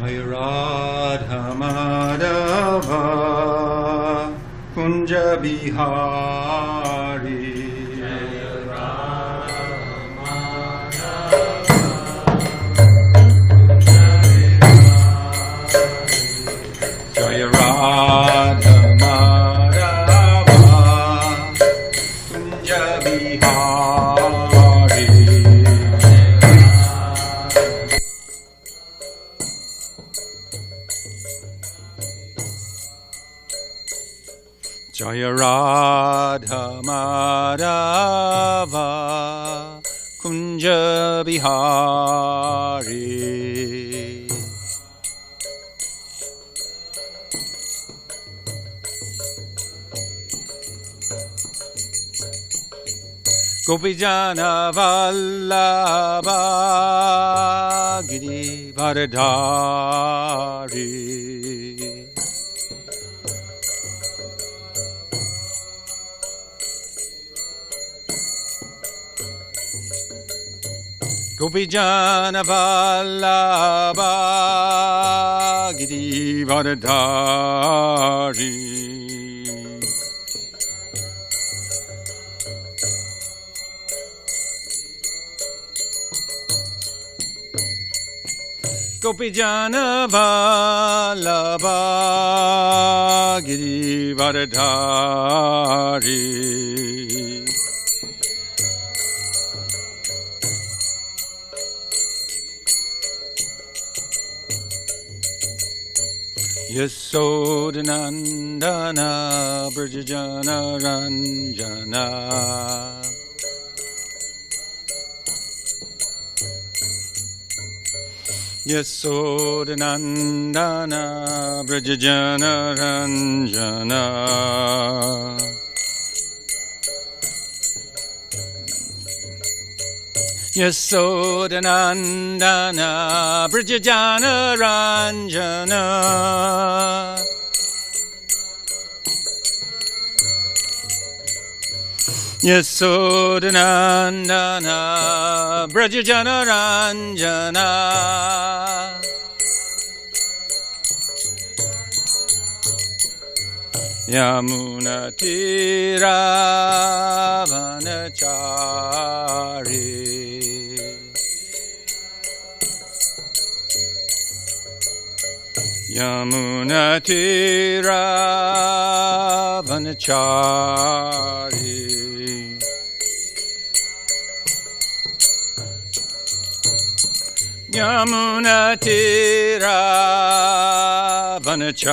Jai Radha Madhava Kunja Bihari Jai Radha Madhava Kunja Bihari Jaya Radha Madhava Kunja Bihari Gopijana Vallabha Giri Varadhari Gopijana Vallabha Giri Varadhari Gopijana Vallabha Giri Varadhari Yasodanandana Brajajana Ranjana Yasodanandana Brajajana Ranjana Yasodanandana Brajajana Ranjana Yasodanandana Brajajana Ranjana Yamuna Tira Vanachari Yamuna Tira Vanachari Yamuna Tira Vanachari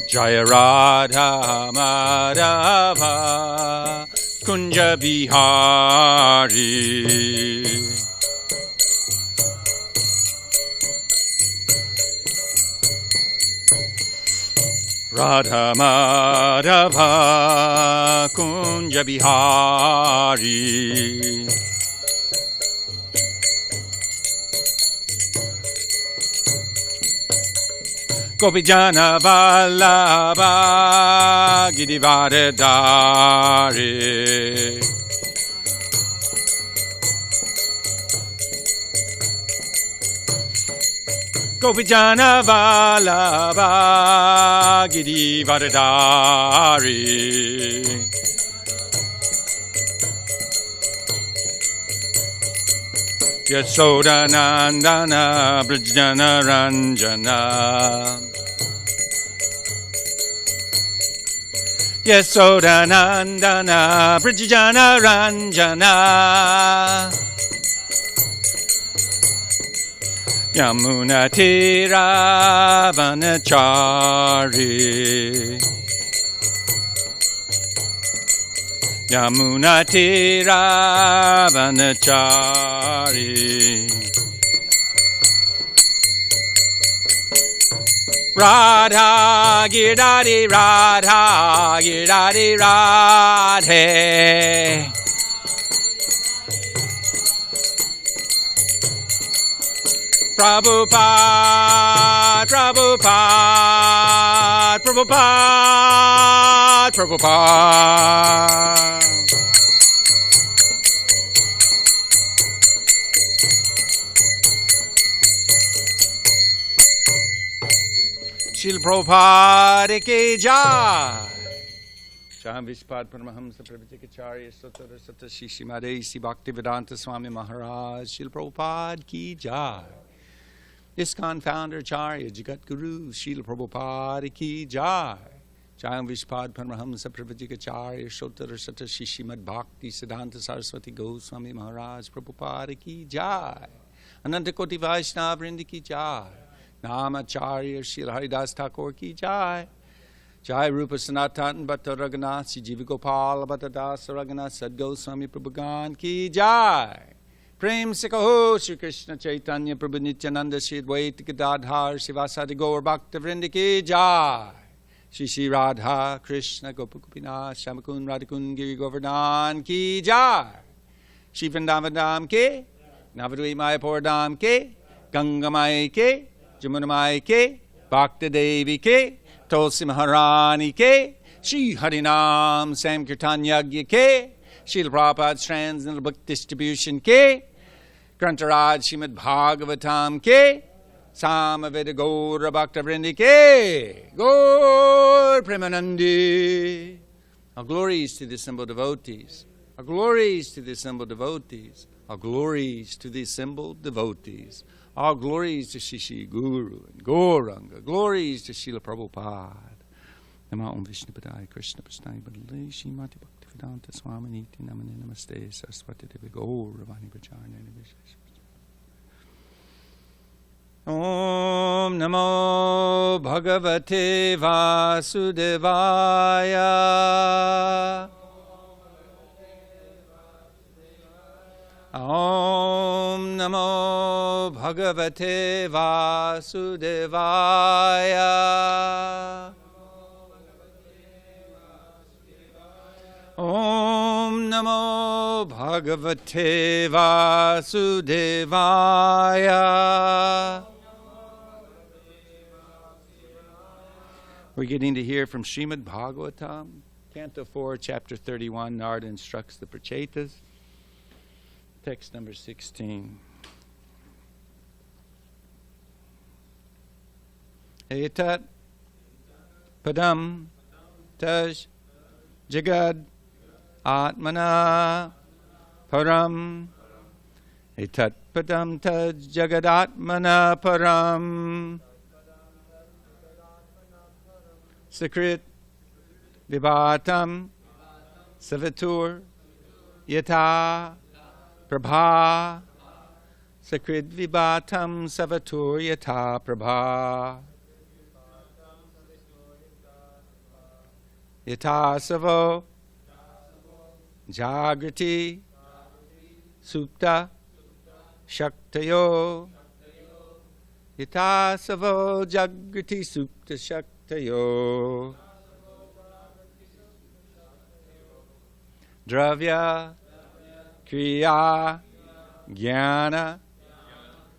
Jaya Radha Madhava Kunja Bihari Radha Madhava Kunja Bihari Gopijana Vallabha Giri Varadhari Gopijana Vallabha Giri Varadhari Yasodanandana Brajajana Ranjana Yasodanandana Brajajana Ranjana Yamuna Tira Vanachari Yamuna Tira Vanachari Radha Girdhari Radha Girdhari Radhe Prabhupada, Prabhupada, Prabhupada, Prabhupada. Srila Prabhupada ki jai. Jai Vishpad Paramahamsa Pravijikacharya Sutta Sutta Shishimade Si Bhakti Vedanta Swami Maharaj Srila Prabhupada ki jai. ISKCON founder Acharya Jagat Guru Srila Prabhupada ki jai. Jai Vishpad Paramahamsa Pravijikacharya Sutta Sutta Shishimad Bhakti Siddhanta Saraswati Goswami Maharaj Prabhupada ki jai. Ananta Koti Vaishnava Vrinda ki jai. Namacharya Srila Haridas Thakur ki jai. Jai Rupa Sanatan Bhatta Raghunath Sri Jiva Gopal Bhatta Dasa Raghunath Sadgoswami Swami Prabhugan ki jai. Prem Sikaho Sri Krishna Chaitanya Prabhu Nityananda Sri Advaita Gadadhar Srivasadi Gaur Bhakta Vrinda ki jai. Shri Shri Radha Krishna Gopakupina Shamakun Radhakun Giri Govardhan ki jai. Shri Vrindavadam ke Navadvi Mayapur Dham ke Ganga Mai ke Jamuna Mai ke Bhakta Devi ke Tulsi Maharani ke Shri Harinam Sankirtan Yagya ke Srila Prabhupada Strands and the Book Distribution ke Grantaraj Srimad Bhagavatam ke Samaveda Gaura Bhakta Vrindi ke Gaur Premanandi. Our glories to the assembled devotees. Our glories to the assembled devotees. Our glories to the assembled devotees. Our glories to Shri Guru and Gauranga. Glories to Srila Prabhupada. Nama Om Vishnu Padaya Krishna Prasthaya Badale Shrimati Bhakti Vedanta Swami Niti Namane Namaste Saraswati Devi Gauravani Bhajarne Vishesha. Om Namo Bhagavate Vasudevaya. Om Namo Bhagavate Vasudevaya. Om Namo Bhagavate Vasudevaya. We're getting to hear from Srimad Bhagavatam, Canto 4, Chapter 31. Narada instructs the Prachetas. Text number 16. Etat padam taj jagad atmana param. Etat padam taj jagad atmana param. Sakrit vibatam savitur yata Prabha Sakrit Vibatam Savatur Yata Prabha Yata Savo Jagrati Supta Shaktayo Yata Savo Jagrati Supta Shaktayo Dravya Kriya Jnana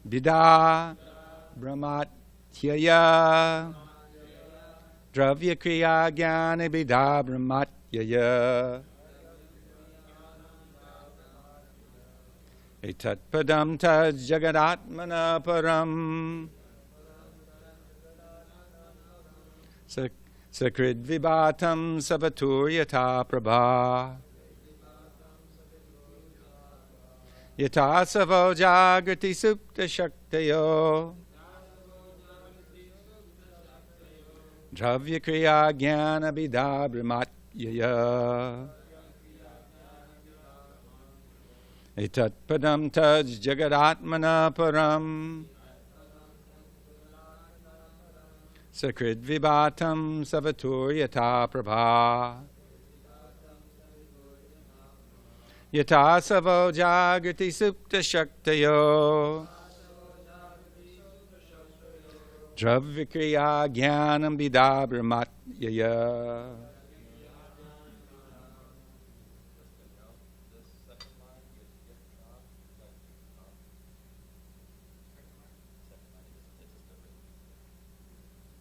Vida Brahmatyaya. Dravya Kriya Jnana Vida Brahmatyaya. Etat padam taj jagadatmana param. Sakrid vibatam savatur yata prabha. Yata savo jagrati supta shaktayo. Dravya kriya jnana vida brahmatyaya. Etat padam taj jagadatmana param. Sakrid vibatam savatur yata prabha. Yata savo jagrati supta shaktayo. Dravya kriya jnanam vida brahmatyaya.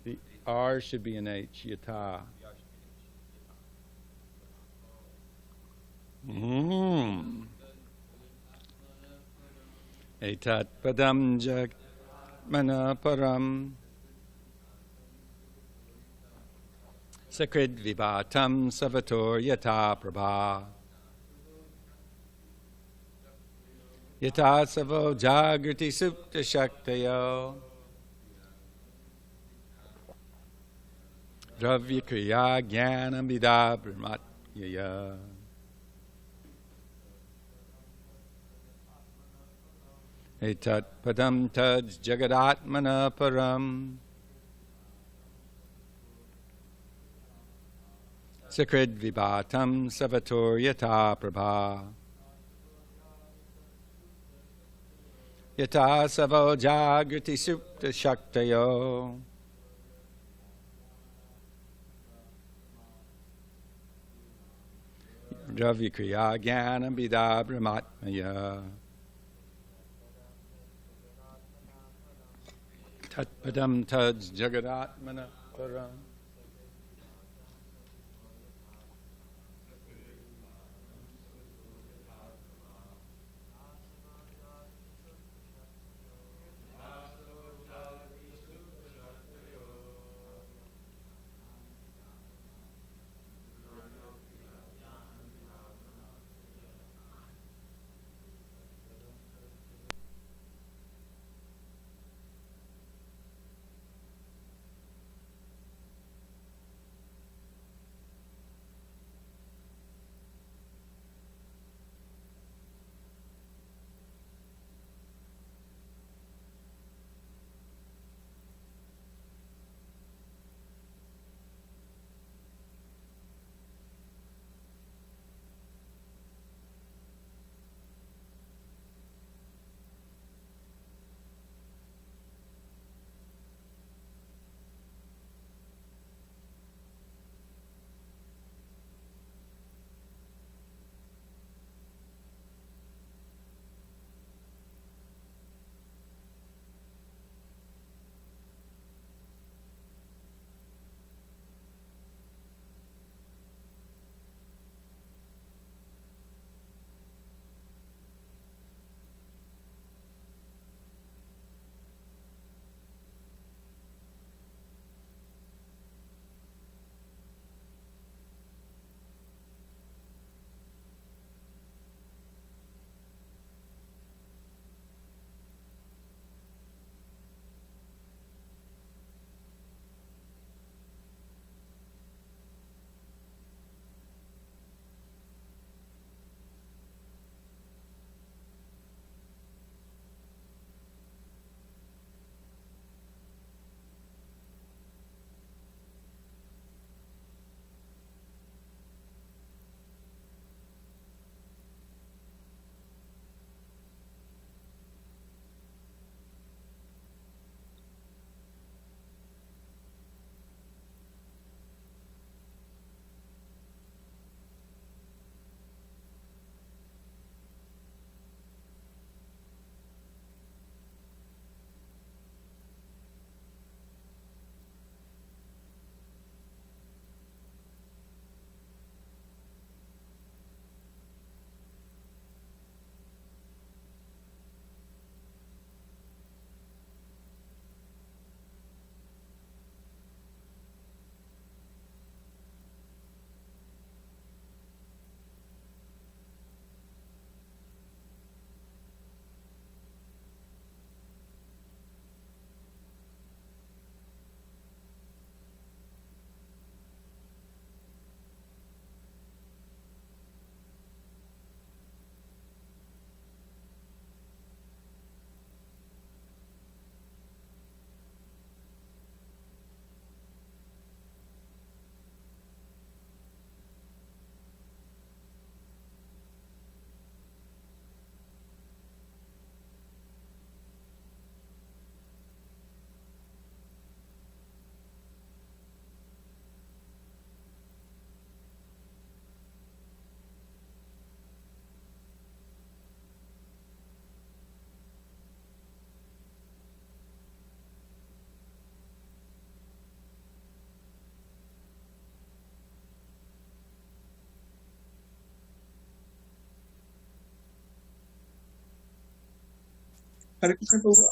The R should be an H, yata. Etat padam jagmana param. Sakrid Vivatam Savator Yata Prabha Yata Savo Jagriti Supta Shaktayo Dravya Kriya Jnana Vida Brahmatyaya Etat Padam Taj Jagadatmana Param Sakrid Vibatam Savator Yata Prabha Yata Savo Jagriti Supta Shaktayo Dravya Kriya Jnana Vida Brahmatmaya Tat Padam Taj Jagadatmana Param Hare Krishna Prabhu.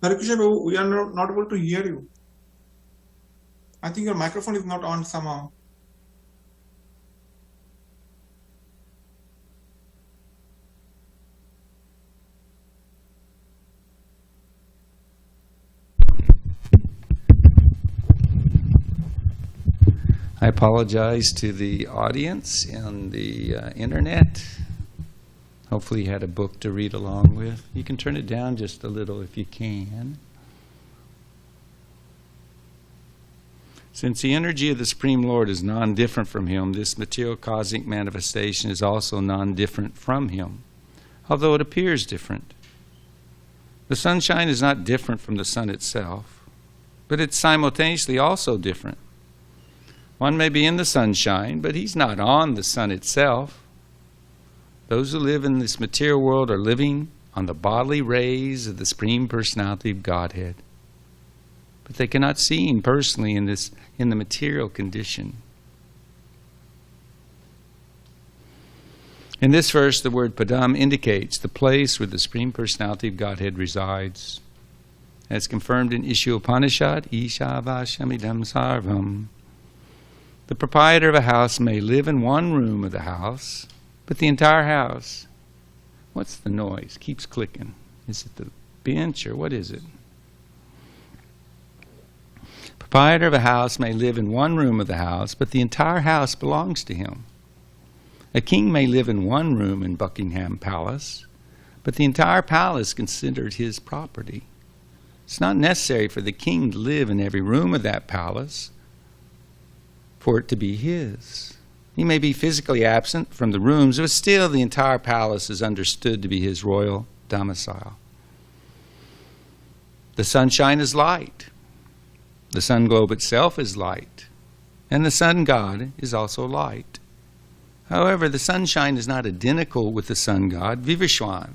Hare Krishna Prabhu, we are not able to hear you. I think your microphone is not on somehow. I apologize to the audience on the internet. Hopefully you had a book to read along with. You can turn it down just a little if you can. Since the energy of the Supreme Lord is non-different from Him, this material cosmic manifestation is also non-different from Him, although it appears different. The sunshine is not different from the sun itself, but it's simultaneously also different. One may be in the sunshine, but he's not on the sun itself. Those who live in this material world are living on the bodily rays of the Supreme Personality of Godhead. But they cannot see Him personally in the material condition. In this verse, the word padam indicates the place where the Supreme Personality of Godhead resides. As confirmed in Isha Upanishad, Isha Vashamidam Sarvam. The proprietor of a house may live in one room of the house, but the entire house, what's the noise? Keeps clicking. Is it the bench or what is it? Proprietor of a house may live in one room of the house, but the entire house belongs to him. A king may live in one room in Buckingham Palace, but the entire palace is considered his property. It's not necessary for the king to live in every room of that palace for it to be his. He may be physically absent from the rooms, but still the entire palace is understood to be his royal domicile. The sunshine is light. The sun globe itself is light. And the sun god is also light. However, the sunshine is not identical with the sun god, Vivishwan.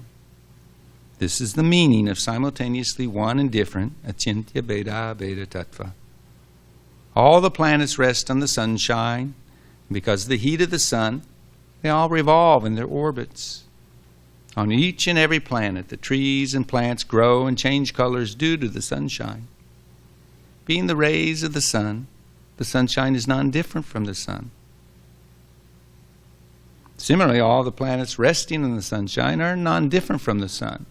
This is the meaning of simultaneously one and different, Acintya, bhedabheda, tattva. All the planets rest on the sunshine. Because of the heat of the sun, they all revolve in their orbits. On each and every planet, the trees and plants grow and change colors due to the sunshine. Being the rays of the sunshine is non-different from the sun. Similarly, all the planets resting in the sunshine are non-different from the sun.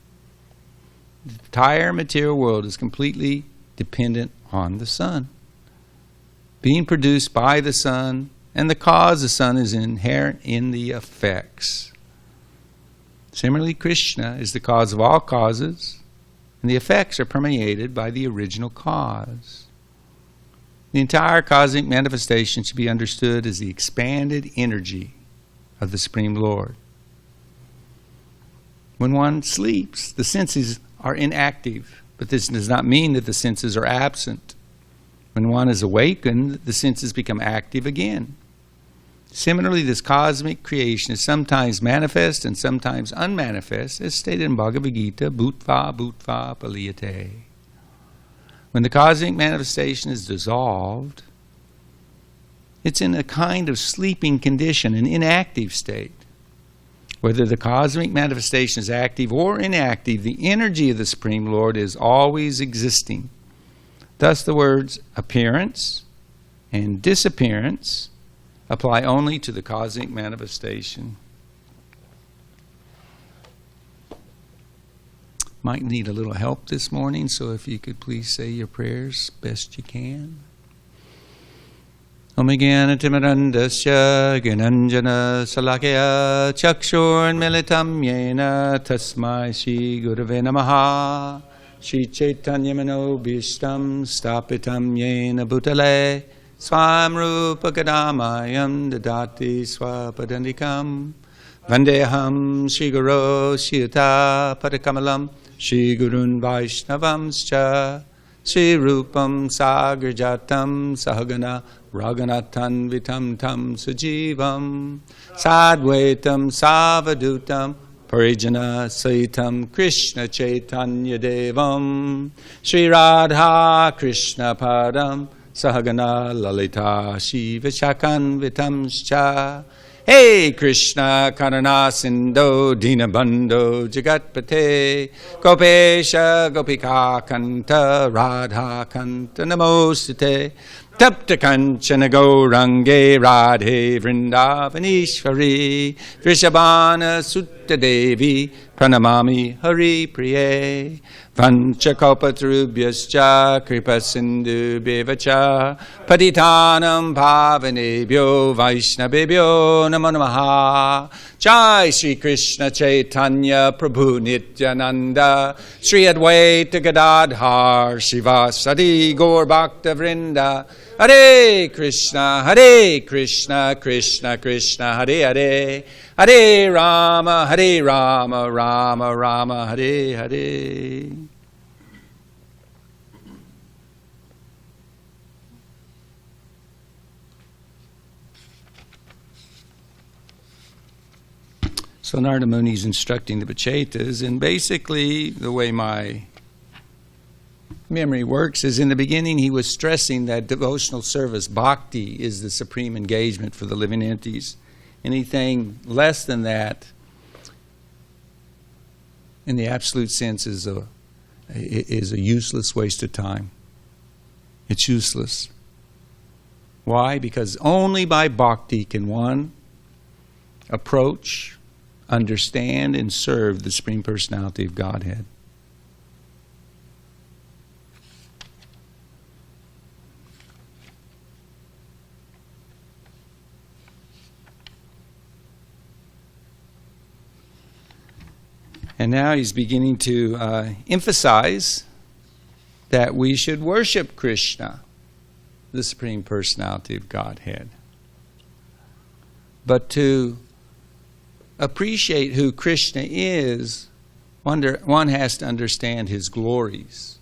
The entire material world is completely dependent on the sun. Being produced by the sun, and the cause of the sun is inherent in the effects. Similarly, Krishna is the cause of all causes, and the effects are permeated by the original cause. The entire cosmic manifestation should be understood as the expanded energy of the Supreme Lord. When one sleeps, the senses are inactive, but this does not mean that the senses are absent. When one is awakened, the senses become active again. Similarly, this cosmic creation is sometimes manifest and sometimes unmanifest, as stated in Bhagavad Gita, bhutva bhutva paliyate. When the cosmic manifestation is dissolved, it's in a kind of sleeping condition, an inactive state. Whether the cosmic manifestation is active or inactive, the energy of the Supreme Lord is always existing. Thus the words appearance and disappearance apply only to the cosmic manifestation. Might need a little help this morning, so if you could please say your prayers best you can. Om Jnana-timirandasya Gyananjana Salakaya Chakshurmilitam Yena Tasmai Shri Gurave Namaha Shri Chaitanya Manobhishtam Stapitam Yena Bhutale Swam Rupa Kadamayam Dadati Swapadandikam Vandeham Shri Guru Shiyata Padakamalam Shri Gurun Vaishnavamscha Shri Rupam Sagarjatam Sahagana Raghunathan Vitam Tam Sujivam Sadvaitam Savadutam Parijana Saitam Krishna Chaitanya Devam Shri Radha Krishna Padam Sahagana Lalita Shiva Shakan Vitamscha Hey Krishna Karuna Sindho Dinabandho Jagatpate Gopesha Gopika Kanta Radha Kanta Namostate Tapta Kanchana Gaurange Radhe Vrindavanishvari Vrishabhana Sutta Devi Pranamami Hari Priye Vanchakalpatarubhyascha Kripa Sindhu Bevacha Patitanam Bhavanebhyo Vaishnavebhyo Namo Namaha Jai Sri Krishna Chaitanya Prabhu Nityananda Sri Advaita Gadadhar Srivasadi Gaur Bhakta Vrinda Hare Krishna Krishna Krishna Hare Hare Hare Rama Rama Rama Hare Hare. So Narada Muni is instructing the Pachetas, and basically the way my memory works is in the beginning he was stressing that devotional service, Bhakti, is the supreme engagement for the living entities. Anything less than that, in the absolute sense, is a useless waste of time. It's useless. Why? Because only by Bhakti can one approach, understand, and serve the Supreme Personality of Godhead. And now he's beginning to emphasize that we should worship Krishna, the Supreme Personality of Godhead. But to appreciate who Krishna is, one has to understand his glories.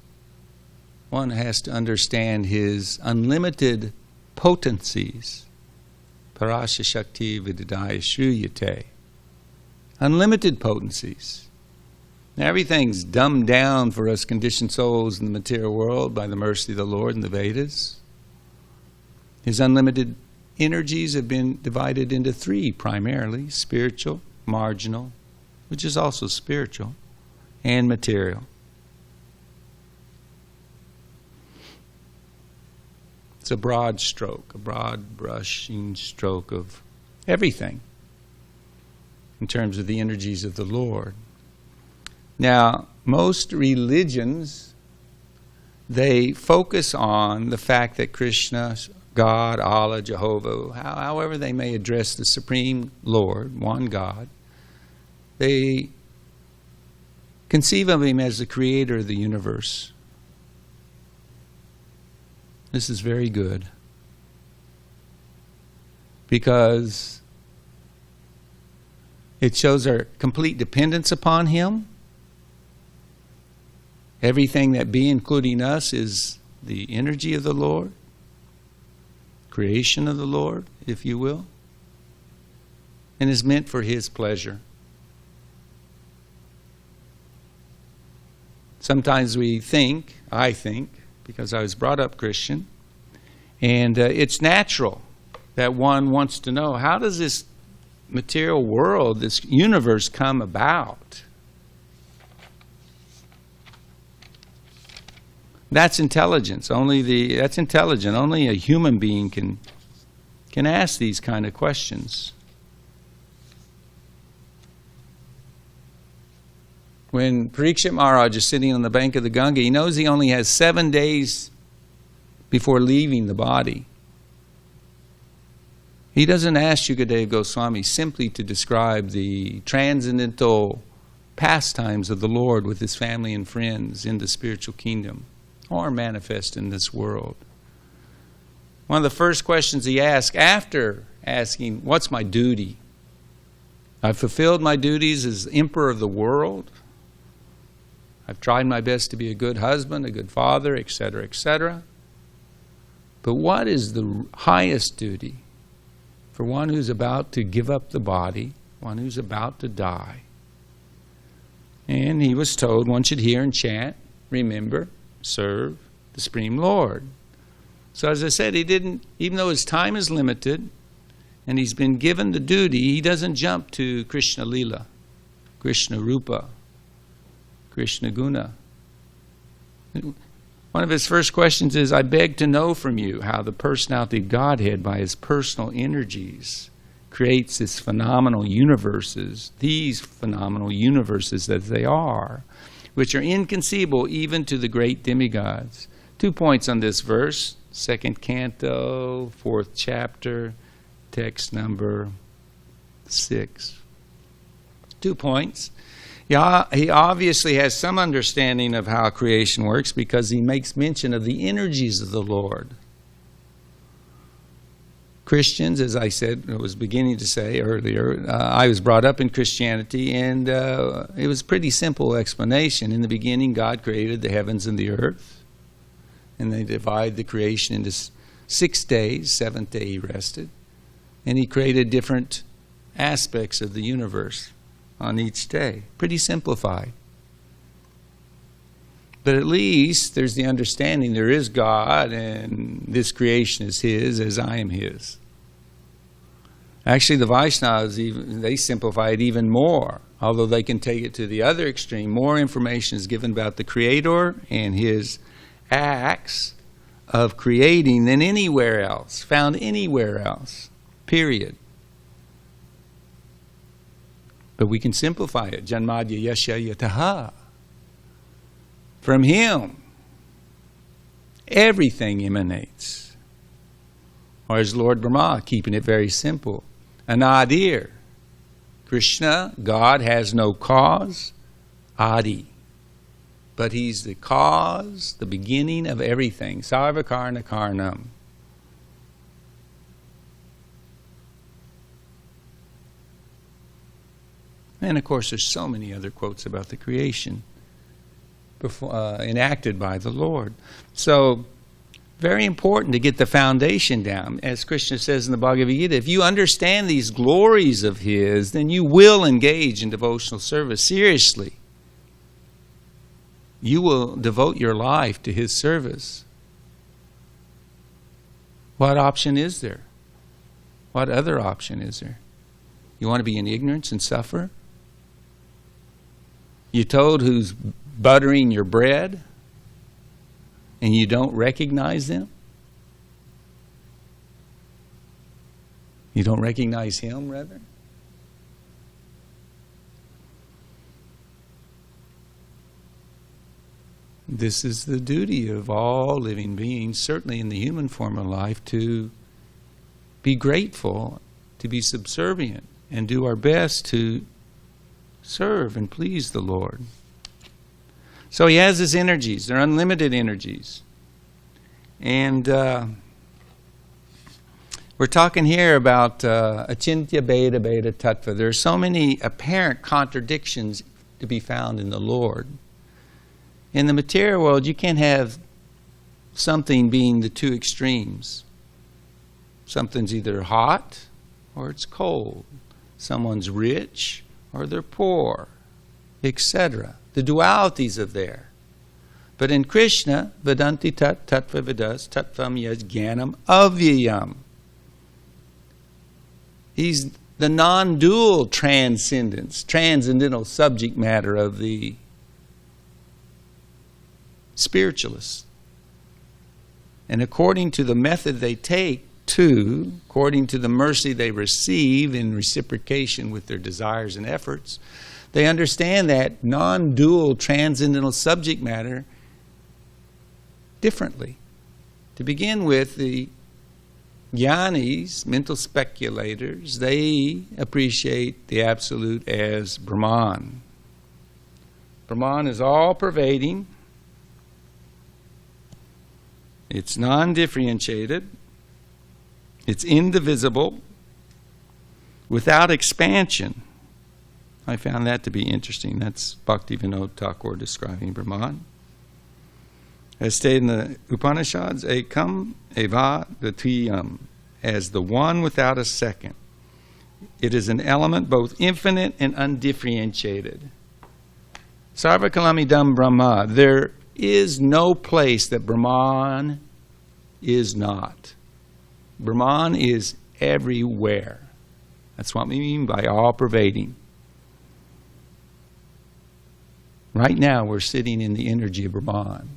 One has to understand his unlimited potencies. Parasya Shakti Vididaya Shruyate. Unlimited potencies. Everything's dumbed down for us conditioned souls in the material world by the mercy of the Lord in the Vedas. His unlimited energies have been divided into three primarily: spiritual, marginal, which is also spiritual, and material. It's a broad stroke, a broad brushing stroke of everything in terms of the energies of the Lord. Now, most religions, they focus on the fact that Krishna, God, Allah, Jehovah, however they may address the Supreme Lord, one God, they conceive of him as the creator of the universe. This is very good, because it shows our complete dependence upon him. Everything that be, including us, is the energy of the Lord, creation of the Lord, if you will, and is meant for his pleasure. Sometimes I think, because I was brought up Christian, and it's natural that one wants to know, how does this material world, this universe, come about? That's intelligence. That's intelligent. Only a human being can ask these kind of questions. When Parikshit Maharaj is sitting on the bank of the Ganga, he knows he only has 7 days before leaving the body. He doesn't ask Shukadeva Goswami simply to describe the transcendental pastimes of the Lord with his family and friends in the spiritual kingdom, or manifest in this world. One of the first questions he asks, after asking, what's my duty? I've fulfilled my duties as emperor of the world. I've tried my best to be a good husband, a good father, etc., etc. But what is the highest duty for one who's about to give up the body, one who's about to die? And he was told one should hear and chant, remember, serve the Supreme Lord. So as I said, he didn't, even though his time is limited And he's been given the duty. He doesn't jump to Krishna Lila, Krishna Rupa, Krishna Guna. One of his first questions is, I beg to know from you how the personality of Godhead, by his personal energies, creates these phenomenal universes as they are, which are inconceivable even to the great demigods. 2 points on this verse, 2nd canto, 4th chapter, text number 6. 2 points. He obviously has some understanding of how creation works because he makes mention of the energies of the Lord. Christians, as I said, I was beginning to say earlier, I was brought up in Christianity, and it was a pretty simple explanation. In the beginning, God created the heavens and the earth, and they divide the creation into 6 days. 7th day he rested, and he created different aspects of the universe on each day. Pretty simplified. But at least there's the understanding there is God and this creation is his as I am his. Actually, the Vaishnavas, they simplify it even more, although they can take it to the other extreme. More information is given about the Creator and his acts of creating than anywhere else, found anywhere else, period. But we can simplify it. Janmadya yasya yataha. From him, everything emanates. Or as Lord Brahma, keeping it very simple. Anadir. Krishna, God, has no cause, Adi. But he's the cause, the beginning of everything. Sarvakarna karnam. And of course, there's so many other quotes about the creation enacted by the Lord. So, very important to get the foundation down. As Krishna says in the Bhagavad Gita, if you understand these glories of his, then you will engage in devotional service seriously. You will devote your life to his service. What option is there? What other option is there? You want to be in ignorance and suffer? You told who's buttering your bread and you don't recognize them? You don't recognize him, rather? This is the duty of all living beings, certainly in the human form of life, to be grateful, to be subservient, and do our best to serve and please the Lord. So he has his energies. They're unlimited energies. And we're talking here about Acintya, bhedabheda, tattva. There are so many apparent contradictions to be found in the Lord. In the material world, you can't have something being the two extremes. Something's either hot or it's cold. Someone's rich or they're poor, etc. The dualities are there. But in Krishna, Vedanti tat tattva vidas tattvam yaj jnanam avyayam. He's the non-dual transcendental subject matter of the spiritualists. And according to the method they take, according to the mercy they receive in reciprocation with their desires and efforts, they understand that non-dual transcendental subject matter differently. To begin with, the jnanis, mental speculators, they appreciate the Absolute as Brahman. Brahman is all-pervading. It's non-differentiated. It's indivisible, without expansion. I found that to be interesting. That's Bhakti Vinod Thakur describing Brahman. As stated in the Upanishads, ekam eva dvitiyam, as the one without a second. It is an element both infinite and undifferentiated. Sarvakalamidam Brahma. There is no place that Brahman is not. Brahman is everywhere. That's what we mean by all-pervading. Right now, we're sitting in the energy of Brahman.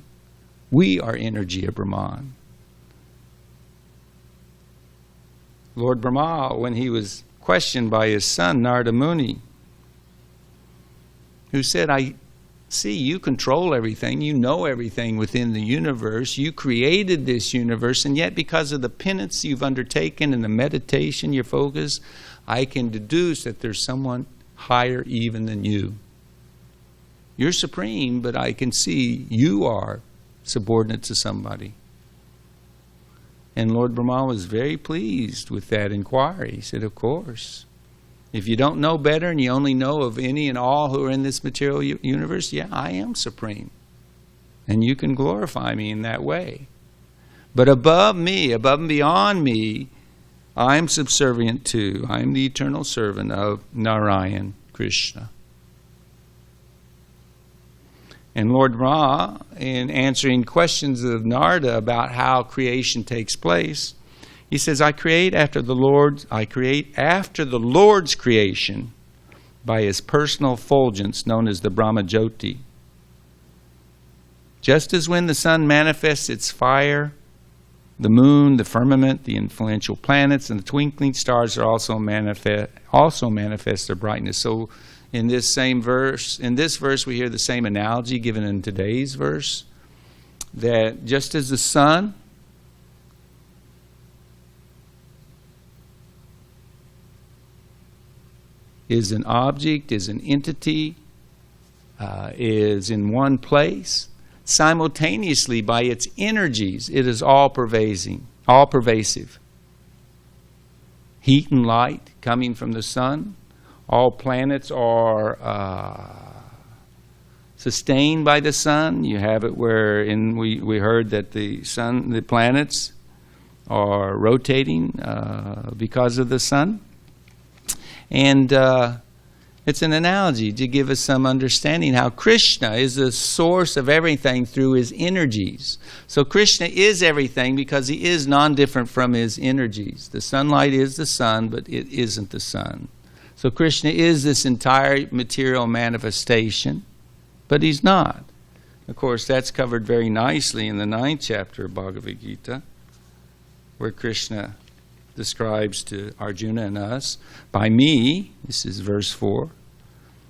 We are energy of Brahman. Lord Brahma, when he was questioned by his son, Narada Muni, who said, I see you control everything, you know everything within the universe, you created this universe, and yet because of the penance you've undertaken and the meditation, your focus, I can deduce that there's someone higher even than you. You're supreme, but I can see you are subordinate to somebody. And Lord Brahma was very pleased with that inquiry. He said, of course. If you don't know better and you only know of any and all who are in this material universe, yeah, I am supreme. And you can glorify me in that way. But above me, above and beyond me, I'm subservient to, I'm the eternal servant of Narayan, Krishna. And Lord Ra, in answering questions of Narada about how creation takes place, he says, I create after the Lord's creation by his personal effulgence known as the Brahma Jyoti. Just as when the sun manifests its fire, the moon, the firmament, the influential planets, and the twinkling stars are also manifest their brightness. So in this verse, we hear the same analogy given in today's verse, that just as the sun is an object, is an entity, is in one place, simultaneously by its energies, it is all pervasive. Heat and light coming from the sun. All planets are sustained by the sun. You have it where we heard that the planets are rotating because of the sun. And it's an analogy to give us some understanding how Krishna is the source of everything through his energies. So Krishna is everything because he is non-different from his energies. The sunlight is the sun, but it isn't the sun. So Krishna is this entire material manifestation, but he's not. Of course, that's covered very nicely in the 9th chapter of Bhagavad Gita, where Krishna describes to Arjuna and us, by me, this is verse 4,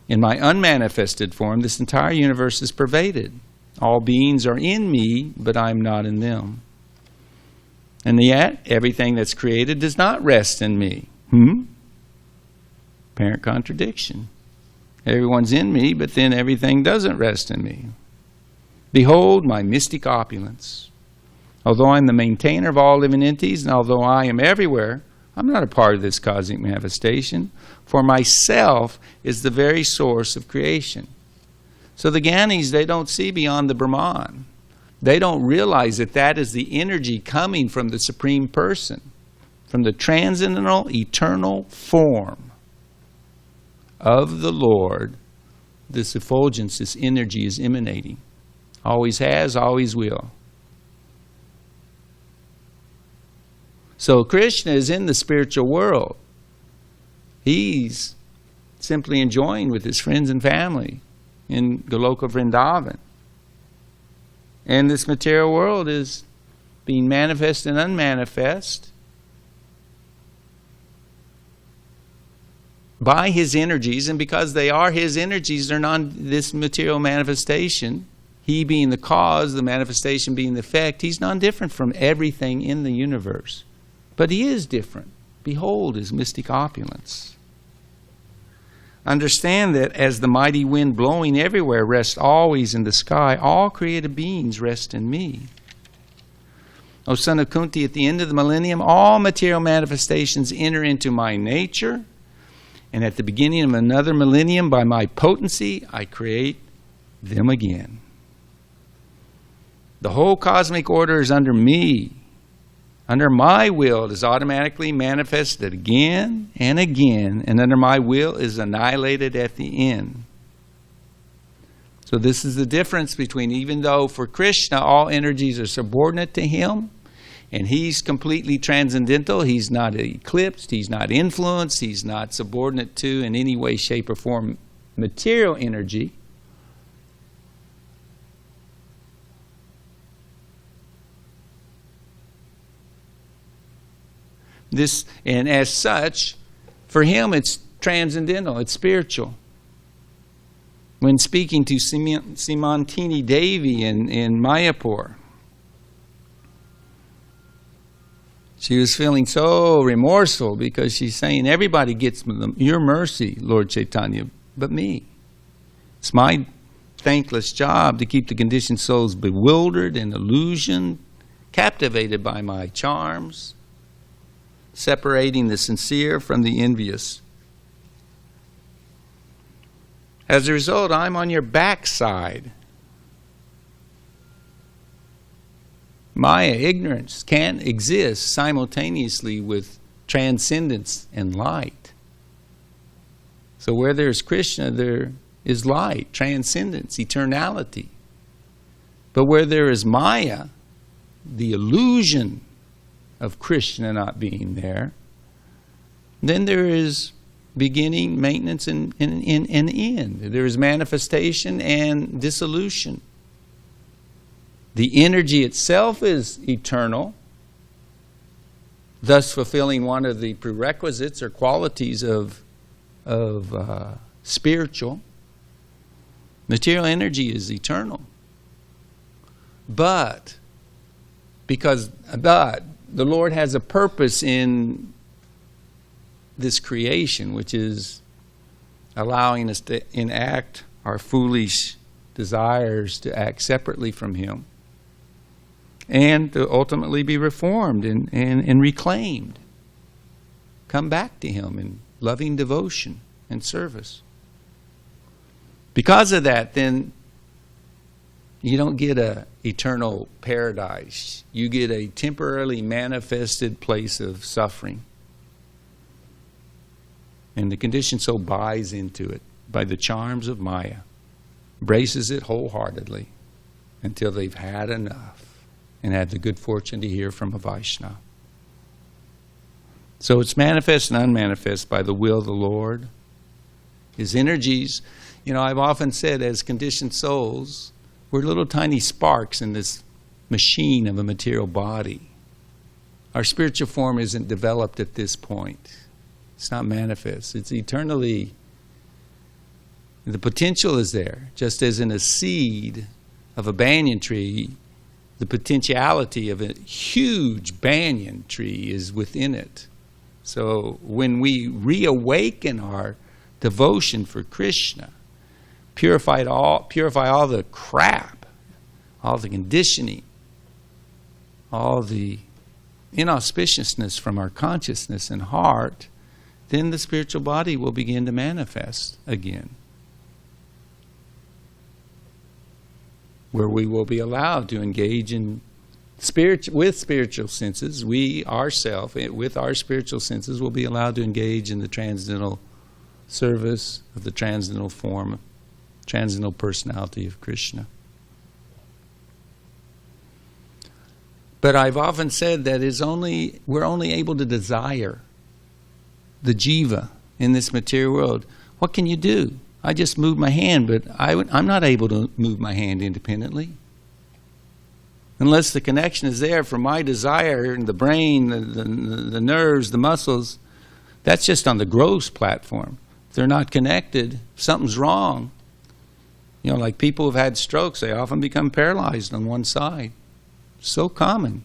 in my unmanifested form, this entire universe is pervaded. All beings are in me, but I'm not in them. And yet, everything that's created does not rest in me. Apparent contradiction. Everyone's in me, but then everything doesn't rest in me. Behold my mystic opulence. Although I'm the maintainer of all living entities, and although I am everywhere, I'm not a part of this cosmic manifestation. For myself is the very source of creation. So the Gyanis, they don't see beyond the Brahman. They don't realize that that is the energy coming from the Supreme Person, from the transcendental, eternal form of the Lord. This effulgence, this energy is emanating. Always has, always will. So Krishna is in the spiritual world. He's simply enjoying with his friends and family in Goloka Vrindavan. And this material world is being manifest and unmanifest by his energies, and because they are his energies, they're not this material manifestation. He being the cause, the manifestation being the effect, he's non-different from everything in the universe. But he is different. Behold his mystic opulence. Understand that as the mighty wind blowing everywhere rests always in the sky, all created beings rest in me. O son of Kunti, at the end of the millennium, all material manifestations enter into my nature. And at the beginning of another millennium, by my potency, I create them again. The whole cosmic order is under me. Under my will, it is automatically manifested again and again, and under my will is annihilated at the end. So this is the difference between, even though for Krishna all energies are subordinate to him, And he's completely transcendental. He's not eclipsed. He's not influenced. He's not subordinate to, in any way, shape, or form, material energy. And as such, for him, it's transcendental. It's spiritual. When speaking to Simantini Devi in Mayapur, she was feeling so remorseful because she's saying, everybody gets your mercy, Lord Chaitanya, but me. It's my thankless job to keep the conditioned souls bewildered and illusioned, captivated by my charms, separating the sincere from the envious. As a result, I'm on your backside. Maya, ignorance, can't exist simultaneously with transcendence and light. So where there's Krishna, there is light, transcendence, eternality. But where there is Maya, the illusion of Krishna not being there, then there is beginning, maintenance, and end. There is manifestation and dissolution. The energy itself is eternal, thus fulfilling one of the prerequisites or qualities of spiritual. Material energy is eternal. But the Lord has a purpose in this creation, which is allowing us to enact our foolish desires to act separately from Him and to ultimately be reformed and reclaimed. Come back to Him in loving devotion and service. Because of that, then you don't get an eternal paradise. You get a temporarily manifested place of suffering. And the conditioned soul buys into it by the charms of Maya, embraces it wholeheartedly until they've had enough and had the good fortune to hear from a Vaishnava. So it's manifest and unmanifest by the will of the Lord. His energies, I've often said, as conditioned souls, we're little tiny sparks in this machine of a material body. Our spiritual form isn't developed at this point. It's not manifest. It's eternally, the potential is there. Just as in a seed of a banyan tree, the potentiality of a huge banyan tree is within it. So when we reawaken our devotion for Krishna, purify all the crap, all the conditioning, all the inauspiciousness from our consciousness and heart, then the spiritual body will begin to manifest again, where we will be allowed to engage in with spiritual senses. We ourselves, with our spiritual senses, will be allowed to engage in the transcendental service of the transcendental form, transcendental personality of Krishna. But I've often said that we're only able to desire the jiva in this material world. What can you do? I just move my hand, but I'm not able to move my hand independently. Unless the connection is there for my desire in the brain, the nerves, the muscles, that's just on the gross platform. If they're not connected, something's wrong. Like people who've had strokes, they often become paralyzed on one side. So common.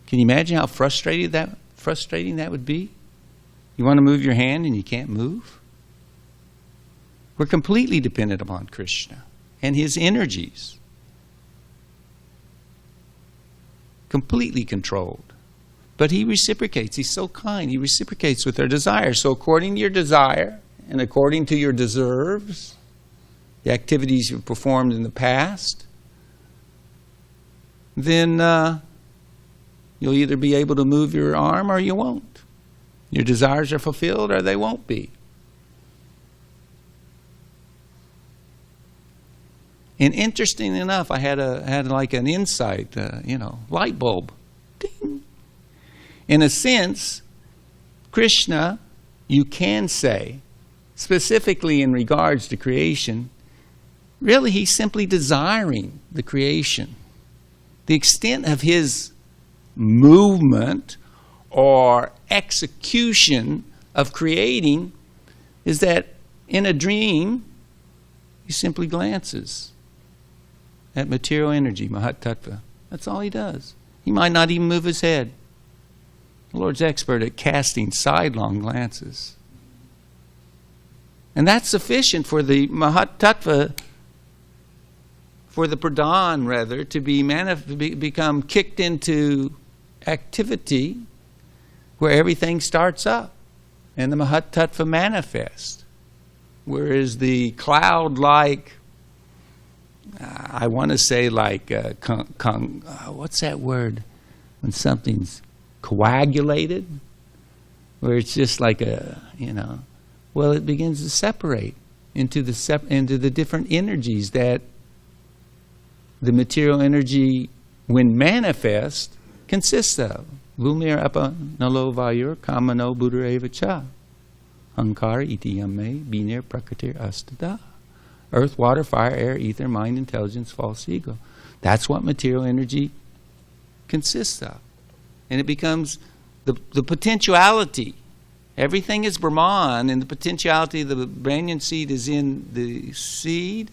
Can you imagine how frustrating that would be? You want to move your hand and you can't move? We're completely dependent upon Krishna and His energies. Completely controlled. But He reciprocates. He's so kind. He reciprocates with our desire. So according to your desire and according to your deserves, the activities you've performed in the past, then you'll either be able to move your arm or you won't. Your desires are fulfilled or they won't be. And interesting enough, I had like an insight, light bulb. ding. In a sense, Krishna, you can say, specifically in regards to creation, really he's simply desiring the creation. The extent of his movement or execution of creating is that in a dream, he simply glances at material energy, Mahat Tattva. That's all he does. He might not even move his head. The Lord's expert at casting sidelong glances. And that's sufficient for the Mahat Tattva, for the Pradhan rather, to become kicked into activity where everything starts up and the Mahat Tattva manifests. Whereas the cloud-like, I want to say like, what's that word? When something's coagulated, where it's just like well, it begins to separate into the different energies that the material energy, when manifest, consists of. Vumir apa nalo vayur kamano buddhareva cha. Ankara iti yamme binir prakatir astada. Earth, water, fire, air, ether, mind, intelligence, false ego. That's what material energy consists of. And it becomes the potentiality. Everything is Brahman, and the potentiality of the banyan seed is in the seed.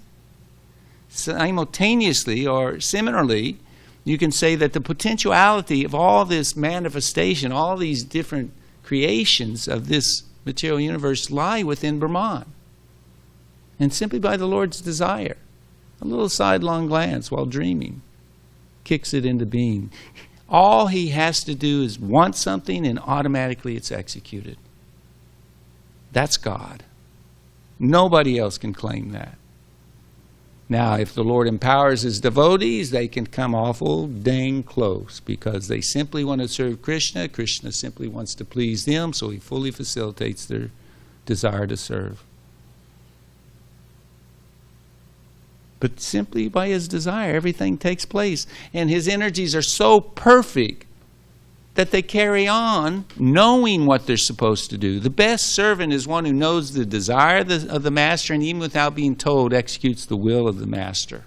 Simultaneously, or similarly, you can say that the potentiality of all this manifestation, all these different creations of this material universe lie within Brahman. And simply by the Lord's desire, a little sidelong glance while dreaming kicks it into being. All he has to do is want something and automatically it's executed. That's God. Nobody else can claim that. Now, if the Lord empowers his devotees, they can come awful dang close because they simply want to serve Krishna. Krishna simply wants to please them, so he fully facilitates their desire to serve. But simply by his desire, everything takes place. And his energies are so perfect that they carry on knowing what they're supposed to do. The best servant is one who knows the desire of the master and even without being told executes the will of the master.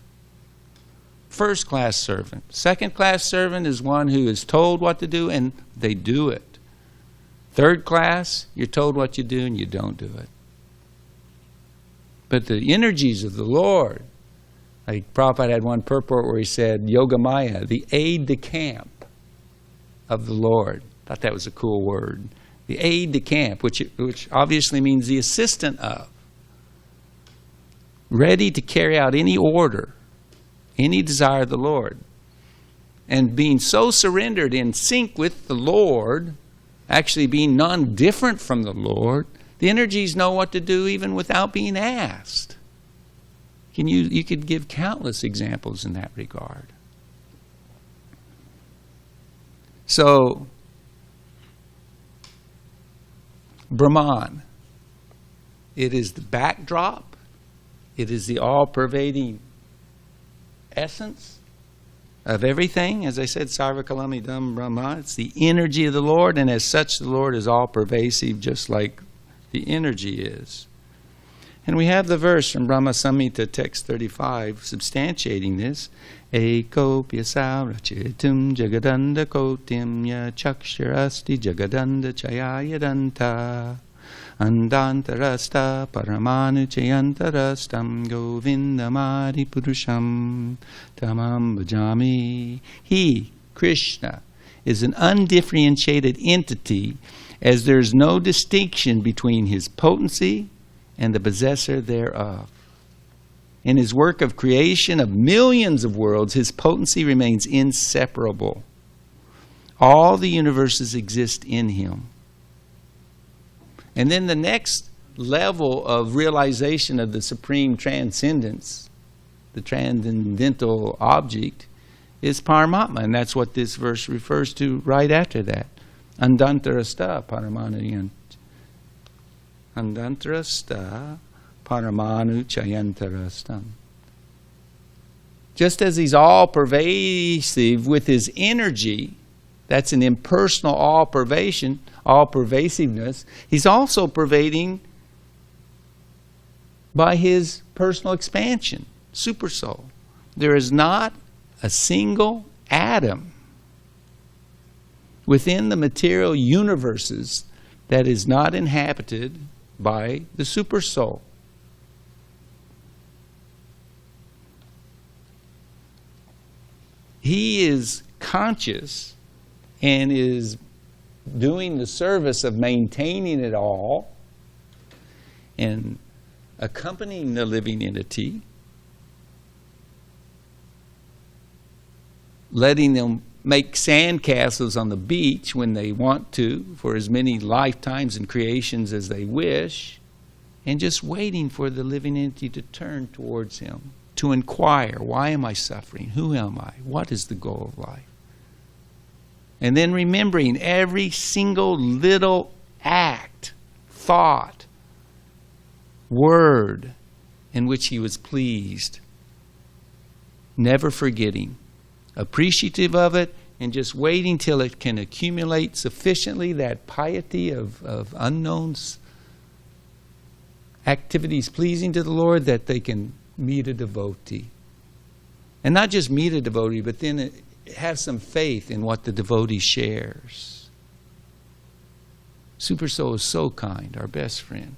First class servant. Second class servant is one who is told what to do and they do it. Third class, you're told what you do and you don't do it. But the energies of the Lord, like Prabhupada had one purport where he said, Yoga Maya, the aide-de-camp of the Lord. Thought that was a cool word. The aide-de-camp, which obviously means the assistant of. Ready to carry out any order, any desire of the Lord. And being so surrendered in sync with the Lord, actually being non-different from the Lord, the energies know what to do even without being asked. You could give countless examples in that regard. So, Brahman, it is the backdrop, it is the all-pervading essence of everything. As I said, Sarva Kalamidam Brahma, it's the energy of the Lord, and as such the Lord is all-pervasive, just like the energy is. And we have the verse from Brahma Samhita, text 35, substantiating this. Eko pyasa rachitum jagadanda kotim ya chakshirasti jagadanda chayayadanta andantarasta paramanu chayantarastam govindamadi purusham tamam bhajami. He, Krishna, is an undifferentiated entity as there is no distinction between his potency and the possessor thereof. In his work of creation of millions of worlds, his potency remains inseparable. All the universes exist in him. And then the next level of realization of the supreme transcendence, the transcendental object, is Paramatma. And that's what this verse refers to right after that. Andantarasta paramanu Andantarasta paramanu chayantarastam. Just as he's all pervasive with his energy, That's an impersonal all-pervasiveness. He's also pervading by his personal expansion, super soul. There is not a single atom within the material universes that is not inhabited by the super soul. He is conscious and is doing the service of maintaining it all and accompanying the living entity, letting them make sandcastles on the beach when they want to for as many lifetimes and creations as they wish, and just waiting for the living entity to turn towards him, to inquire, why am I suffering? Who am I? What is the goal of life? And then remembering every single little act, thought, word in which he was pleased. Never forgetting. Appreciative of it, and just waiting till it can accumulate sufficiently that piety of unknown activities pleasing to the Lord that they can meet a devotee. And not just meet a devotee, but then have some faith in what the devotee shares. Super Soul is so kind, our best friend.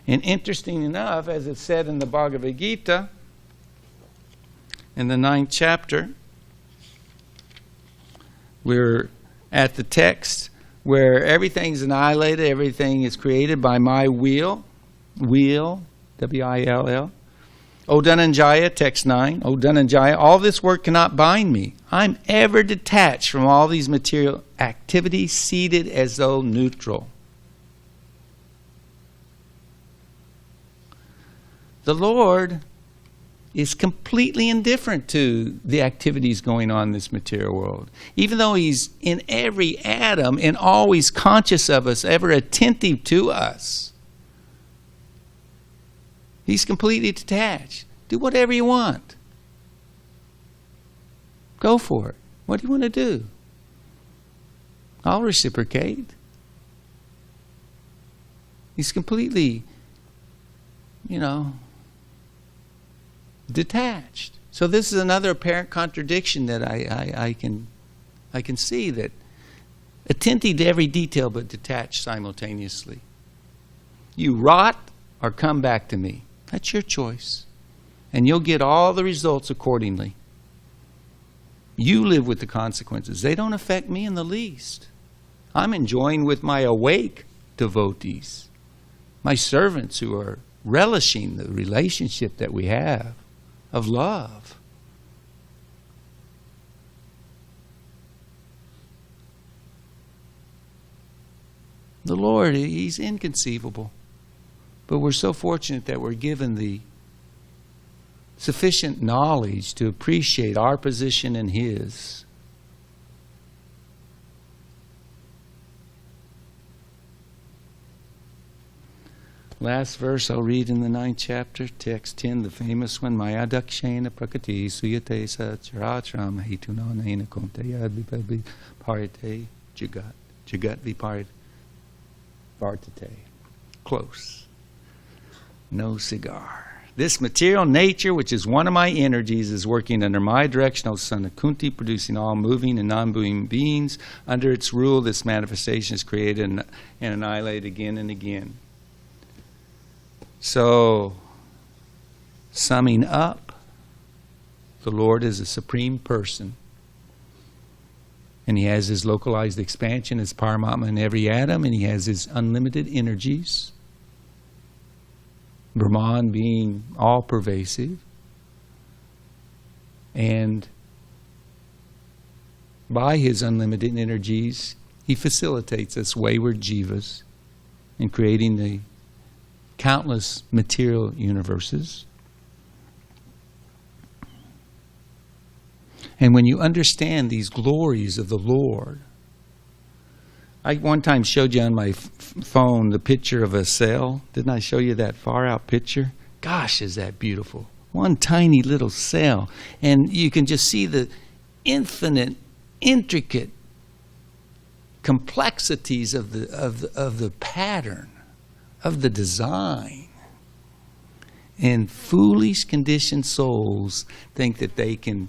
And interesting enough, as it's said in the Bhagavad Gita, in the 9th chapter, we're at the text where everything's annihilated, everything is created by my will, W-I-L-L. O Dhananjaya, text 9, O Dhananjaya, all this work cannot bind me. I'm ever detached from all these material activities, seated as though neutral. The Lord is completely indifferent to the activities going on in this material world. Even though he's in every atom and always conscious of us, ever attentive to us, he's completely detached. Do whatever you want. Go for it. What do you want to do? I'll reciprocate. He's completely, detached. So this is another apparent contradiction that I can see, that attentive to every detail but detached simultaneously. You rot or come back to me. That's your choice. And you'll get all the results accordingly. You live with the consequences. They don't affect me in the least. I'm enjoying with my awake devotees, my servants who are relishing the relationship that we have of love. The Lord, he's inconceivable. But we're so fortunate that we're given the sufficient knowledge to appreciate our position and his. Last verse I'll read in the 9th chapter, text 10, the famous one, Maya dakshena prakati suyate sa charachram hetunanena konteya vipavi parite jagat viparit vartate. Close. No cigar. This material nature, which is one of my energies, is working under my direction, O son of Kunti, producing all moving and non-moving beings. Under its rule, this manifestation is created and annihilated again and again. So, summing up, the Lord is a supreme person. And he has his localized expansion as Paramatma in every atom, and he has his unlimited energies. Brahman being all-pervasive. And by his unlimited energies, he facilitates us wayward jivas in creating the countless material universes. And when you understand these glories of the Lord, I one time showed you on my phone the picture of a cell. Didn't I show you that far out picture? Gosh, is that beautiful. One tiny little cell. And you can just see the infinite intricate complexities of the pattern, of the design. And foolish, conditioned souls think that they can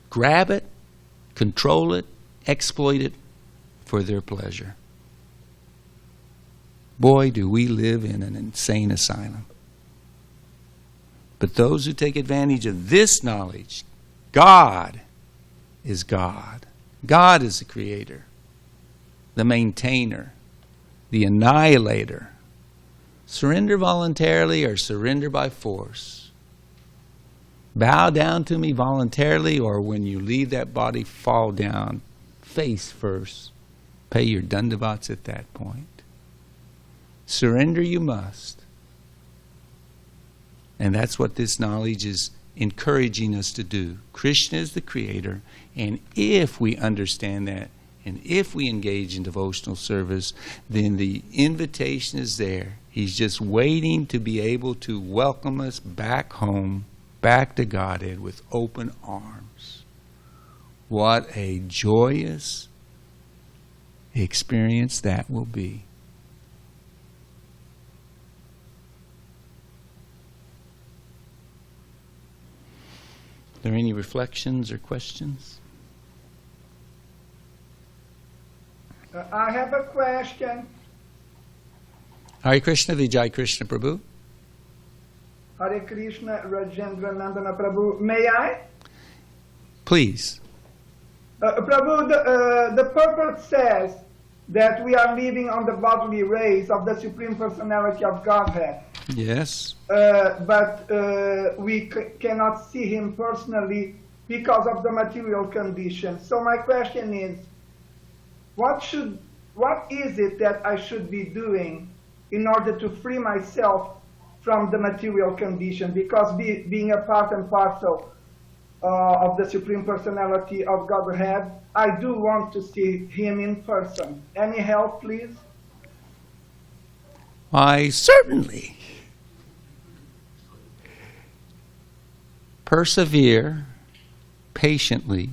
grab it, control it, exploit it for their pleasure. Boy, do we live in an insane asylum. But those who take advantage of this knowledge, God is God. God is the creator, the maintainer, the annihilator. Surrender voluntarily or surrender by force. Bow down to me voluntarily, or when you leave that body, fall down face first. Pay your dandavats at that point. Surrender you must. And that's what this knowledge is encouraging us to do. Krishna is the creator, and if we understand that, and if we engage in devotional service, then the invitation is there. He's just waiting to be able to welcome us back home, back to Godhead with open arms. What a joyous experience that will be. Are there any reflections or questions? I have a question. Hare Krishna, Vijay Krishna Prabhu. Hare Krishna, Rajendranandana Prabhu. May I? Please. Prabhu, the purport says that we are living on the bodily rays of the Supreme Personality of Godhead. Yes. But we cannot see Him personally because of the material condition. So my question is, what is it that I should be doing in order to free myself from the material condition? Because being a part and parcel of the Supreme Personality of Godhead, I do want to see Him in person. Any help, please? Why, certainly. Persevere patiently,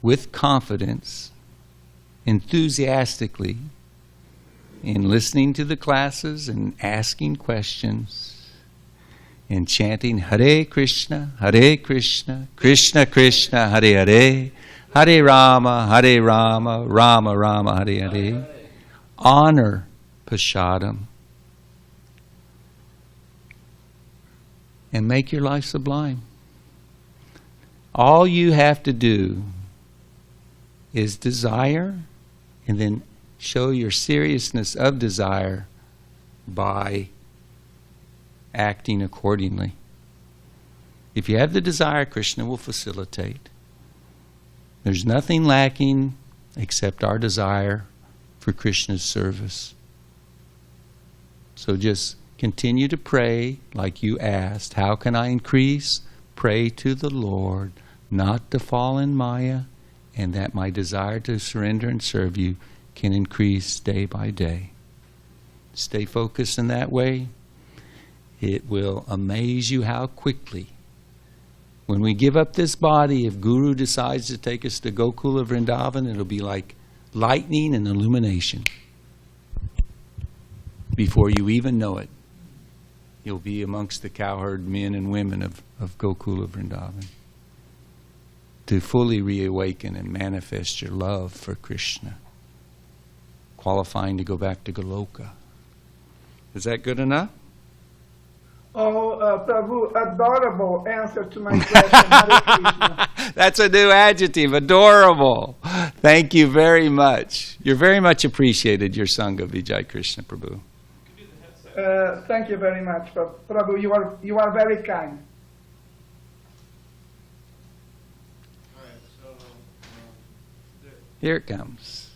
with confidence, enthusiastically, in listening to the classes and asking questions and chanting Hare Krishna, Krishna Krishna, Hare Hare, Hare Rama, Rama Rama, Hare Hare. Honor Pashadam. And make your life sublime. All you have to do is desire, and then show your seriousness of desire by acting accordingly. If you have the desire, Krishna will facilitate. There's nothing lacking except our desire for Krishna's service. So just continue to pray like you asked. How can I increase? Pray to the Lord not to fall in Maya, and that my desire to surrender and serve you can increase day by day. Stay focused in that way. It will amaze you how quickly, when we give up this body, if Guru decides to take us to Gokula Vrindavan, it'll be like lightning and illumination. Before you even know it, you'll be amongst the cowherd men and women of Gokula Vrindavan, to fully reawaken and manifest your love for Krishna, qualifying to go back to Goloka. Is that good enough? Oh, Prabhu, adorable answer to my question. Hare Krishna. That's a new adjective, adorable. Thank you very much. You're very much appreciated, your Sangha, Vijay Krishna Prabhu. Thank you very much, Prabhu. You are very kind. Here it comes.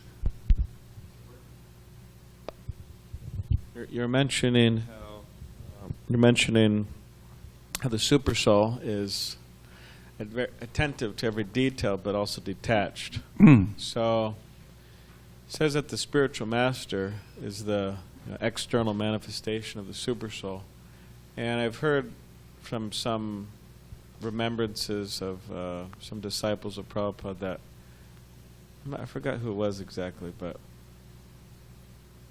You're mentioning how the super soul is attentive to every detail, but also detached. So it says that the spiritual master is the external manifestation of the super soul, and I've heard from some remembrances of some disciples of Prabhupada that, I forgot who it was exactly, but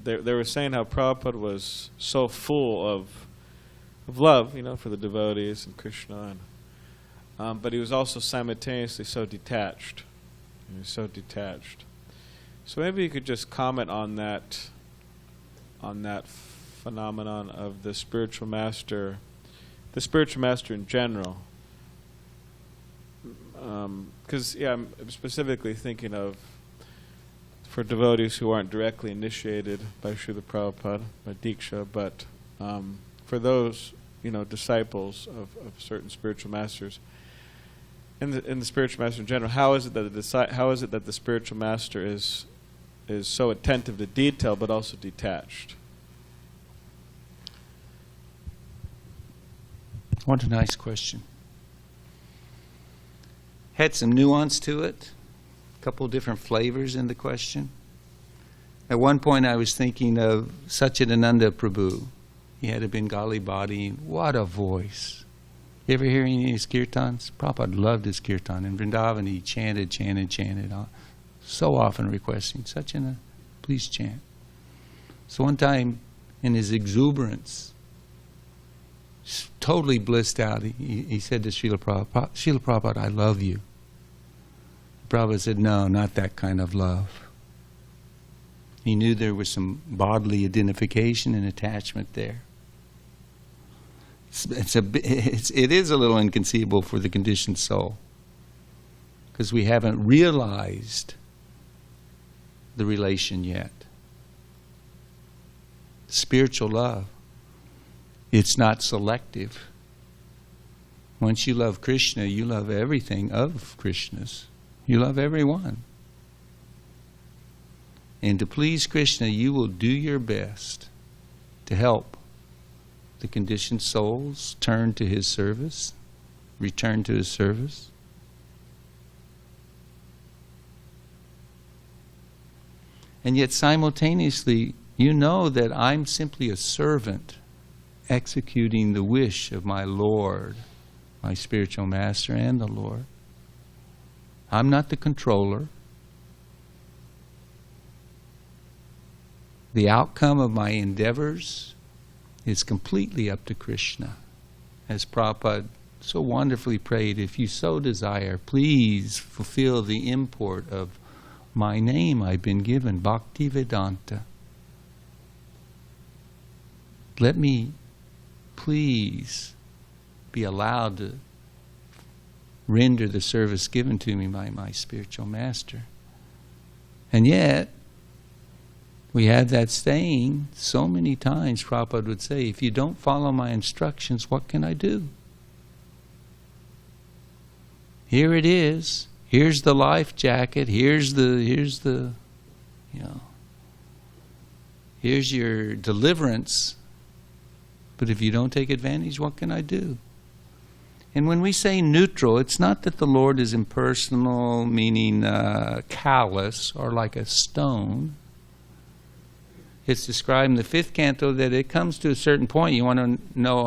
they were saying how Prabhupada was so full of love, for the devotees and Krishna, and, but he was also simultaneously so detached. He was so detached. So maybe you could just comment on that phenomenon of the spiritual master in general. Because I'm specifically thinking of for devotees who aren't directly initiated by Srila Prabhupada, by Diksha, but for those disciples of certain spiritual masters, and the spiritual master in general, how is it that the spiritual master is so attentive to detail but also detached? What a nice question. Had some nuance to it, a couple different flavors in the question. At one point I was thinking of Satchidananda Prabhu. He had a Bengali body. What a voice. You ever hear any of his kirtans? Prabhupada loved his kirtan. In Vrindavan he chanted, so often requesting, Satchidananda, please chant. So one time in his exuberance, totally blissed out, he said to Srila Prabhupada, I love you. Prabhupada said, no, not that kind of love. He knew there was some bodily identification and attachment there. It is a little inconceivable for the conditioned soul, because we haven't realized the relation yet. Spiritual love, it's not selective. Once you love Krishna, you love everything of Krishna's. You love everyone. And to please Krishna, you will do your best to help the conditioned souls turn to his service, return to his service. And yet simultaneously, you know that I'm simply a servant executing the wish of my Lord, my spiritual master and the Lord. I'm not the controller. The outcome of my endeavors is completely up to Krishna. As Prabhupada so wonderfully prayed, if you so desire, please fulfill the import of my name I've been given, Bhakti Vedanta. Let me please be allowed to render the service given to me by my spiritual master. And yet, we have that saying so many times. Prabhupada would say, if you don't follow my instructions, what can I do? Here it is. Here's the life jacket. Here's your deliverance. But if you don't take advantage, what can I do? And when we say neutral, it's not that the Lord is impersonal, meaning callous or like a stone. It's described in the 5th canto that it comes to a certain point. You want to know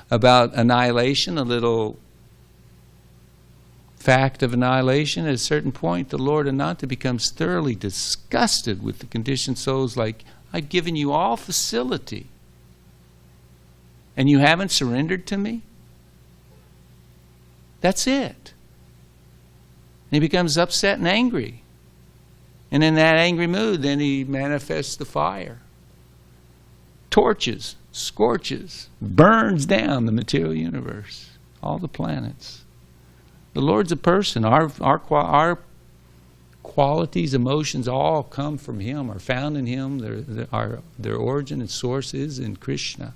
about annihilation, a little fact of annihilation. At a certain point, the Lord Ananta becomes thoroughly disgusted with the conditioned souls, like, I've given you all facility, and you haven't surrendered to me? That's it. And he becomes upset and angry. And in that angry mood, then he manifests the fire. Torches, scorches, burns down the material universe, all the planets. The Lord's a person. Our qualities, emotions, all come from Him, are found in Him. Their origin and source is in Krishna.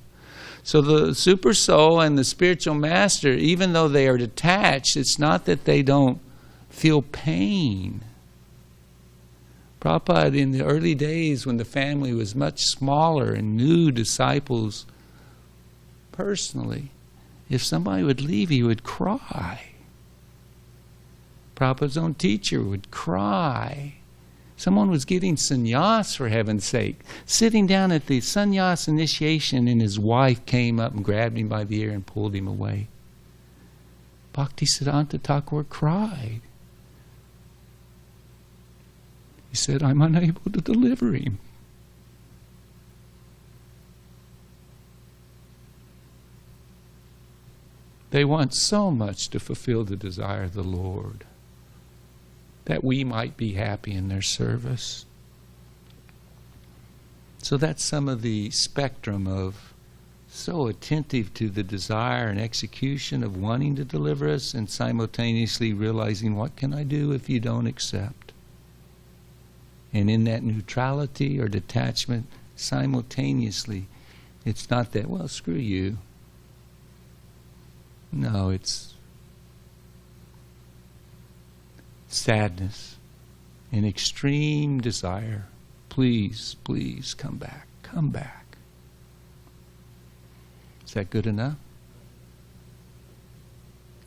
So the super soul and the spiritual master, even though they are detached, it's not that they don't feel pain. Prabhupada, in the early days when the family was much smaller and knew disciples personally, if somebody would leave, he would cry. Prabhupada's own teacher would cry. Someone was getting sannyas, for heaven's sake, sitting down at the sannyas initiation, and his wife came up and grabbed him by the ear and pulled him away. Bhaktisiddhanta Thakur cried. He said, I'm unable to deliver him. They want so much to fulfill the desire of the Lord, that we might be happy in their service. So that's some of the spectrum of so attentive to the desire and execution of wanting to deliver us, and simultaneously realizing, what can I do if you don't accept? And in that neutrality or detachment, simultaneously, it's not that, well, screw you. No, it's sadness, an extreme desire. Please, please come back. Come back. Is that good enough?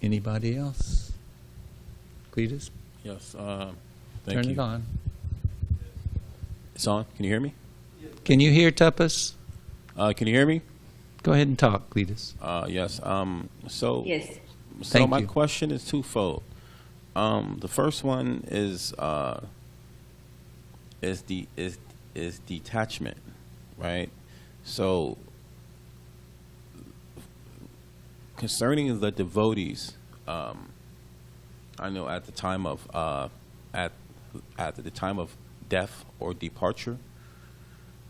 Anybody else? Cletus? Yes. Turn Thank you. it on. It's on. Can you hear me? Can you hear Tapas? Can you hear me? Go ahead and talk, Cletus. Yes. So. Yes. So Thank my you. question is twofold. The first one is detachment, right? So concerning the devotees, I know at the time of at the time of death or departure,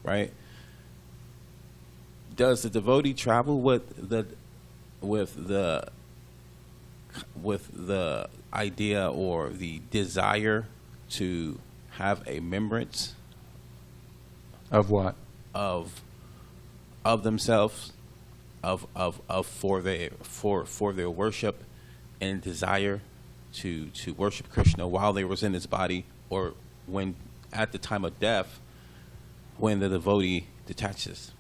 right? Does the devotee travel with the idea or the desire to have a remembrance Of what? of themselves, for their worship and desire to worship Krishna while they was in his body, or when at the time of death, when the devotee detaches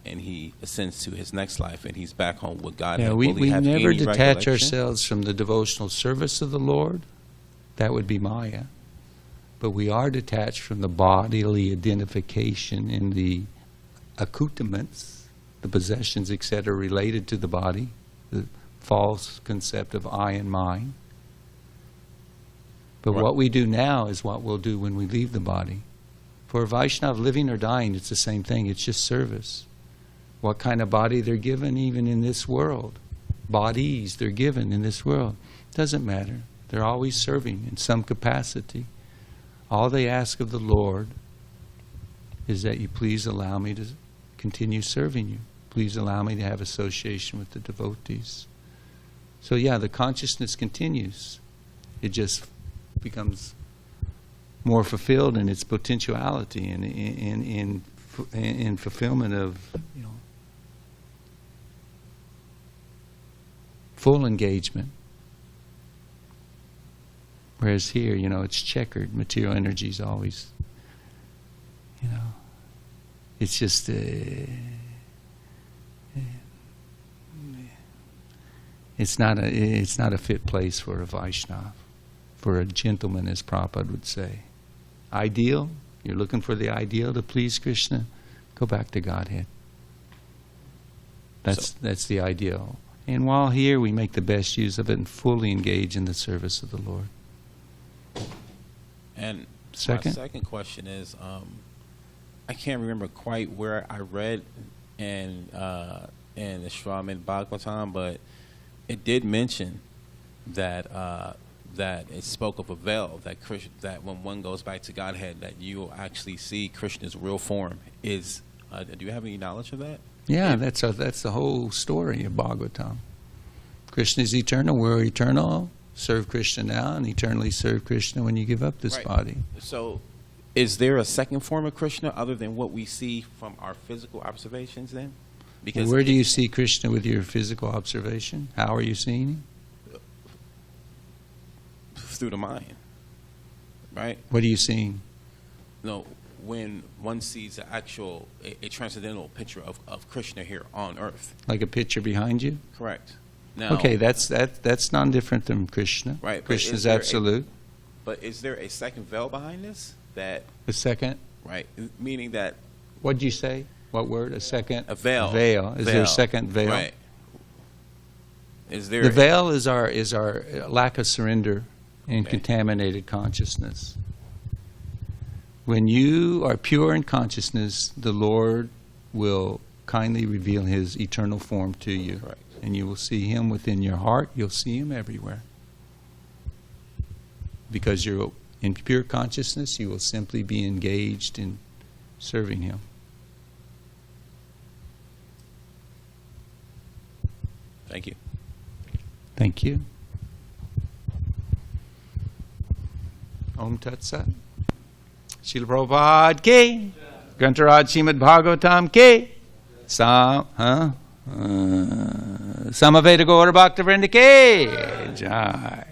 and he ascends to his next life and he's back home with God? Yeah, Will we he have never any detach recollection? ourselves from the devotional service of the Lord. That would be Maya. But we are detached from the bodily identification in the accoutrements, the possessions, etc., related to the body, the false concept of I and mine. But Right. what we do now is what we'll do when we leave the body. For a Vaishnava, living or dying, it's the same thing. It's just service. What kind of body they're given, even in this world. Bodies they're given in this world. Doesn't matter. They're always serving in some capacity. All they ask of the Lord is that you please allow me to continue serving you. Please allow me to have association with the devotees. So yeah, the consciousness continues. It just becomes more fulfilled in its potentiality and in fulfillment of, full engagement. Whereas here, it's checkered. Material energy is always, it's just it's not a fit place for a Vaishnava, for a gentleman, as Prabhupada would say. Ideal, you're looking for the ideal to please Krishna, go back to Godhead. That's the ideal. And while here, we make the best use of it and fully engage in the service of the Lord. And Second? my second question is, I can't remember quite where I read in the Shravan Bhagavatam, but it did mention that that it spoke of a veil, that that when one goes back to Godhead, that you will actually see Krishna's real form. Do you have any knowledge of that? Yeah, that's the whole story of Bhagavatam. Krishna is eternal, we're eternal. Serve Krishna now and eternally serve Krishna when you give up this Right. body. So, is there a second form of Krishna other than what we see from our physical observations then? Because Where do you see Krishna with your physical observation? How are you seeing him? through the mind, right? What are you seeing? No, when one sees a transcendental picture of Krishna here on earth. Like a picture behind you? Correct. Now, Okay, that's non-different than Krishna. Right, but Krishna's is there absolute. But is there a second veil behind this? That, The second, right, meaning that what did you say? What word? A second? a veil. Veil. Is there a second veil? Right. Is there The veil is our lack of surrender and Okay. contaminated consciousness. When you are pure in consciousness, the Lord will kindly reveal His eternal form to you. Correct. And you will see Him within your heart. You'll see Him everywhere. Because you're in pure consciousness, you will simply be engaged in serving Him. Thank you. Thank you. Om Tat Sat. Srila Prabhupada ki. Grantaraj Srimad Bhagavatam ki. Samaveda Gaura Bhakta Vrinda ki. Jai.